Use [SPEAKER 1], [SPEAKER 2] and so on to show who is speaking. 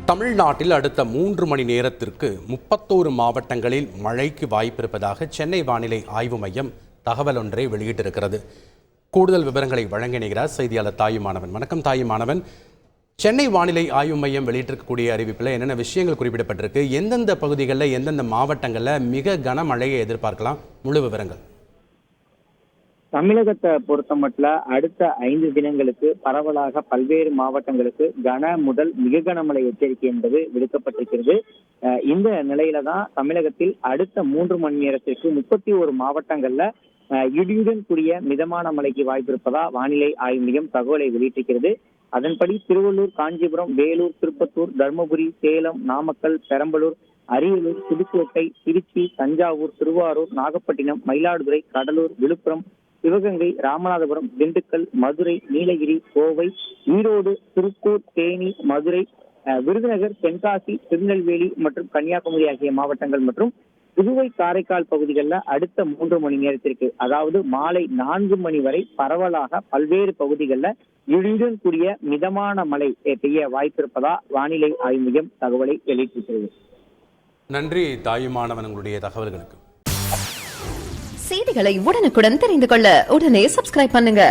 [SPEAKER 1] தமிழ்நாட்டில் அடுத்த 3 மணி நேரத்திற்கு 31 மாவட்டங்களில் மழைக்கு வாய்ப்பிருப்பதாக சென்னை வானிலை ஆய்வு மையம் தகவல் ஒன்றை வெளியிட்டிருக்கிறது. கூடுதல் விவரங்களை வழங்க இணைகிறார் செய்தியாளர் தாயுமானவன். வணக்கம் தாயுமானவன். சென்னை வானிலை ஆய்வு மையம் வெளியிட்டிருக்கக்கூடிய அறிவிப்பில் என்னென்ன விஷயங்கள் குறிப்பிடப்பட்டிருக்கு, எந்தெந்த பகுதிகளில் எந்தெந்த மாவட்டங்களில் மிக கனமழையை எதிர்பார்க்கலாம், முழு விவரங்கள்?
[SPEAKER 2] தமிழகத்தை பொறுத்த மட்டும் அடுத்த 5 தினங்களுக்கு பரவலாக பல்வேறு மாவட்டங்களுக்கு கன முதல் மிக கனமழை எச்சரிக்கை என்பது விடுக்கப்பட்டிருக்கிறது. இந்த நிலையில தான் தமிழகத்தில் அடுத்த 3 மணி நேரத்திற்கு 31 மாவட்டங்கள்ல இடியுடன் கூடிய மிதமான மழைக்கு வாய்ப்பு இருப்பதா வானிலை ஆய்வு மையம் தகவலை வெளியிட்டிருக்கிறது. அதன்படி திருவள்ளூர், காஞ்சிபுரம், வேலூர், திருப்பத்தூர், தர்மபுரி, சேலம், நாமக்கல், பெரம்பலூர், அரியலூர், புதுக்கோட்டை, திருச்சி, தஞ்சாவூர், திருவாரூர், நாகப்பட்டினம், மயிலாடுதுறை, கடலூர், விழுப்புரம், சிவகங்கை, ராமநாதபுரம், திண்டுக்கல், மதுரை, நீலகிரி, கோவை, ஈரோடு, திருப்பூர், தேனி, மதுரை, விருதுநகர், தென்காசி, திருநெல்வேலி மற்றும் கன்னியாகுமரி ஆகிய மாவட்டங்கள் மற்றும் புதுவை, காரைக்கால் பகுதிகளில் அடுத்த 3 மணி நேரத்திற்கு, அதாவது மாலை 4 மணி வரை பரவலாக பல்வேறு பகுதிகளில் இடியுடன் கூடிய மிதமான மழை பெய்ய வாய்ப்பிருப்பதா வானிலை ஆய்வு மையம் தகவலை வெளியிட்டிருக்கிறது.
[SPEAKER 1] நன்றி தாயுமானவன், உங்களுடைய தகவல்களுக்கு.
[SPEAKER 3] செய்திகளை உடனுக்குடன் தெரிந்து கொள்ள உடனே சப்ஸ்கிரைப் பண்ணுங்க.